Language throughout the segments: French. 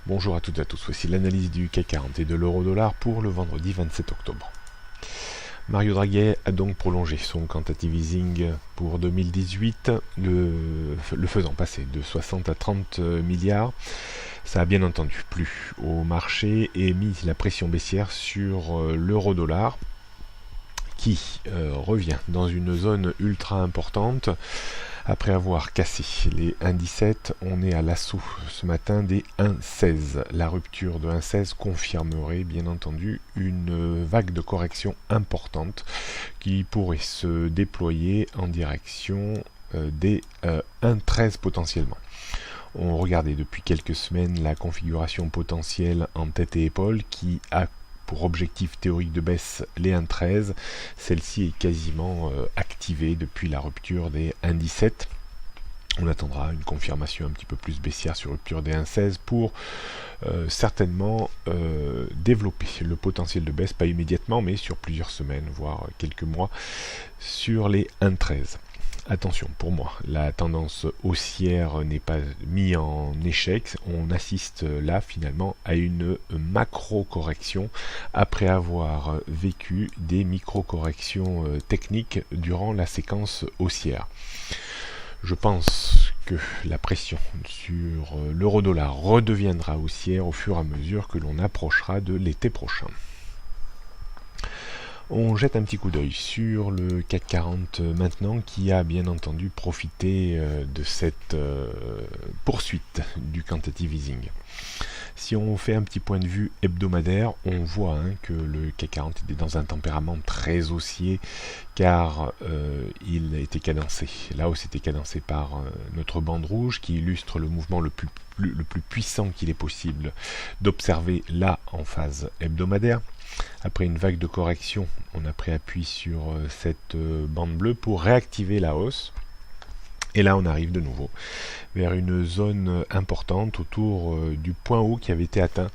Bonjour à toutes et à tous, voici l'analyse du CAC 40 et de l'euro-dollar pour le vendredi 27 octobre. Mario Draghi a donc prolongé son quantitative easing pour 2018, le faisant passer de 60 à 30 milliards. Ça a bien entendu plu au marché et mis la pression baissière sur l'euro-dollar qui revient dans une zone ultra importante. Après avoir cassé les 1,17, on est à l'assaut ce matin des 1,16. La rupture de 1,16 confirmerait bien entendu une vague de correction importante qui pourrait se déployer en direction des 1,13 potentiellement. On regardait depuis quelques semaines la configuration potentielle en tête et épaule qui a pour objectif théorique de baisse les 1,13. Celle-ci est quasiment activée depuis la rupture des 1,17. On attendra une confirmation un petit peu plus baissière sur rupture des 1,16 pour certainement développer le potentiel de baisse, pas immédiatement, mais sur plusieurs semaines, voire quelques mois, sur les 1,13. Attention, pour moi, la tendance haussière n'est pas mise en échec. On assiste là finalement à une macro-correction après avoir vécu des micro-corrections techniques durant la séquence haussière. Je pense que la pression sur l'euro-dollar redeviendra haussière au fur et à mesure que l'on approchera de l'été prochain. On jette un petit coup d'œil sur le CAC 40 maintenant qui a bien entendu profité de cette poursuite du quantitative easing. Si on fait un petit point de vue hebdomadaire, on voit que le CAC 40 était dans un tempérament très haussier car il a été cadencé. La hausse était cadencée par notre bande rouge qui illustre le mouvement le plus puissant qu'il est possible d'observer là en phase hebdomadaire. Après une vague de correction, on a pris appui sur cette bande bleue pour réactiver la hausse. Et là, on arrive de nouveau vers une zone importante autour du point haut qui avait été atteint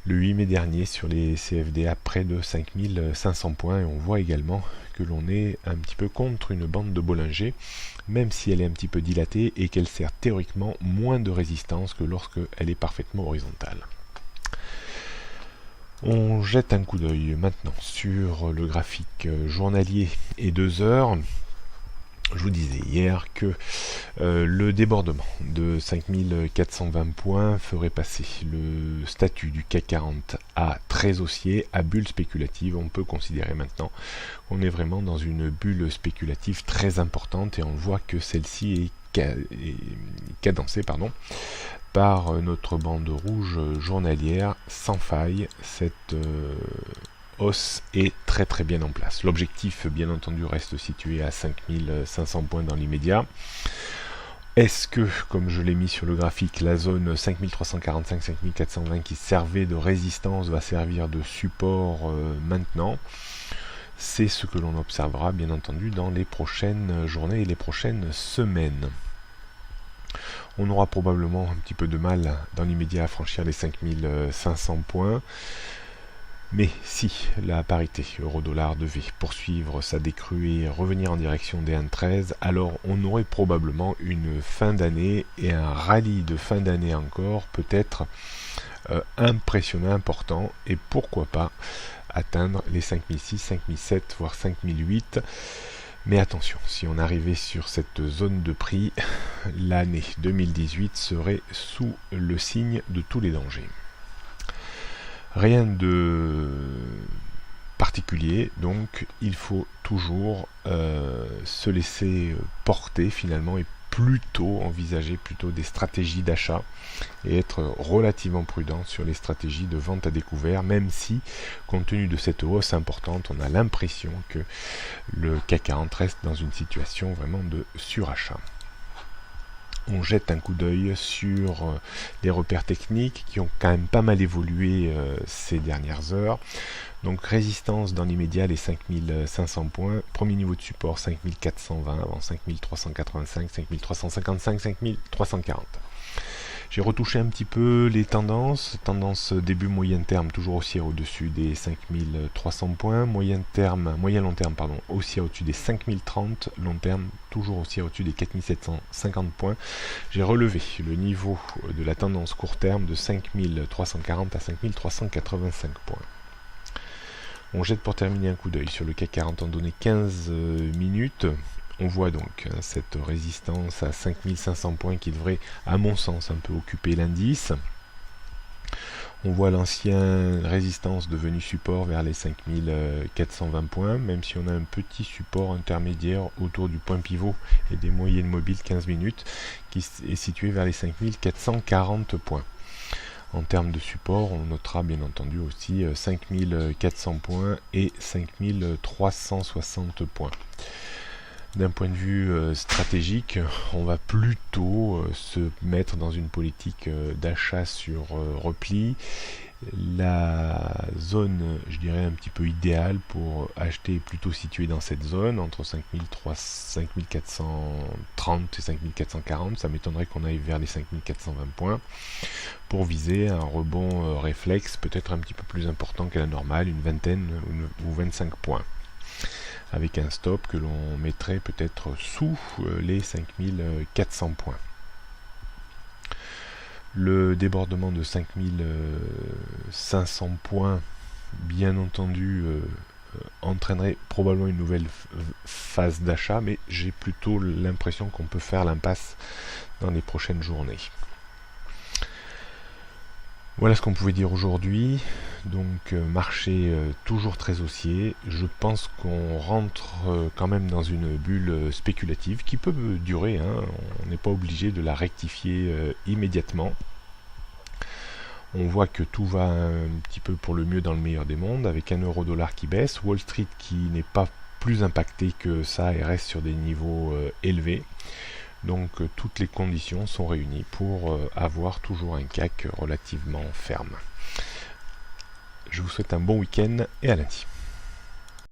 le 8 mai dernier sur les CFD à près de 5500 points. Et on voit également que l'on est un petit peu contre une bande de Bollinger, même si elle est un petit peu dilatée et qu'elle sert théoriquement moins de résistance que lorsqu'elle est parfaitement horizontale. On jette un coup d'œil maintenant sur le graphique journalier et 2 heures. Je vous disais hier que le débordement de 5420 points ferait passer le statut du CAC 40 à très haussier, à bulle spéculative. On peut considérer maintenant qu'on est vraiment dans une bulle spéculative très importante et on voit que celle-ci est cadencée par notre bande rouge journalière sans faille. Cette hausse est très bien en place. L'objectif bien entendu reste situé à 5500 points dans l'immédiat. Est-ce que, comme je l'ai mis sur le graphique, la zone 5345-5420 qui servait de résistance va servir de support maintenant? C'est ce que l'on observera bien entendu dans les prochaines journées et les prochaines semaines. On aura probablement un petit peu de mal dans l'immédiat à franchir les 5500 points. Mais si la parité euro-dollar devait poursuivre sa décrue et revenir en direction des 1,13, alors on aurait probablement une fin d'année et un rallye de fin d'année encore, peut-être impressionnant, important, et pourquoi pas atteindre les 5006, 5007, voire 5008. Mais attention, si on arrivait sur cette zone de prix, l'année 2018 serait sous le signe de tous les dangers. Rien de particulier, donc il faut toujours se laisser porter finalement et plutôt envisager des stratégies d'achat et être relativement prudent sur les stratégies de vente à découvert, même si, compte tenu de cette hausse importante, on a l'impression que le CAC 40 reste dans une situation vraiment de surachat. On jette un coup d'œil sur les repères techniques qui ont quand même pas mal évolué ces dernières heures. Donc résistance dans l'immédiat, les 5500 points. Premier niveau de support 5420 avant 5385, 5355, 5340. J'ai retouché un petit peu les tendances. Tendance début moyen terme toujours haussière au-dessus des 5300 points. Moyen long terme pardon, haussière au-dessus des 5030. Long terme toujours haussière au-dessus des 4750 points. J'ai relevé le niveau de la tendance court terme de 5340 à 5385 points. On jette pour terminer un coup d'œil sur le CAC 40 en données 15 minutes. On voit donc cette résistance à 5500 points qui devrait, à mon sens, un peu occuper l'indice. On voit l'ancien résistance devenu support vers les 5420 points, même si on a un petit support intermédiaire autour du point pivot et des moyennes mobiles 15 minutes qui est situé vers les 5440 points. En termes de support, on notera bien entendu aussi 5400 points et 5360 points. D'un point de vue stratégique, on va plutôt se mettre dans une politique d'achat sur repli. La zone, je dirais, un petit peu idéale pour acheter est plutôt située dans cette zone, entre 5430 et 5440. Ça m'étonnerait qu'on aille vers les 5420 points pour viser un rebond réflexe peut-être un petit peu plus important qu'à la normale, une vingtaine ou 25 points. Avec un stop que l'on mettrait peut-être sous les 5400 points. Le débordement de 5500 points, bien entendu, entraînerait probablement une nouvelle phase d'achat, mais j'ai plutôt l'impression qu'on peut faire l'impasse dans les prochaines journées. Voilà ce qu'on pouvait dire aujourd'hui. Donc marché toujours très haussier. Je pense qu'on rentre quand même dans une bulle spéculative qui peut durer. On n'est pas obligé de la rectifier immédiatement. On voit que tout va un petit peu pour le mieux dans le meilleur des mondes, avec un euro-dollar qui baisse, Wall Street qui n'est pas plus impacté que ça et reste sur des niveaux élevés. Donc toutes les conditions sont réunies pour avoir toujours un CAC relativement ferme. Je vous souhaite un bon week-end et à lundi.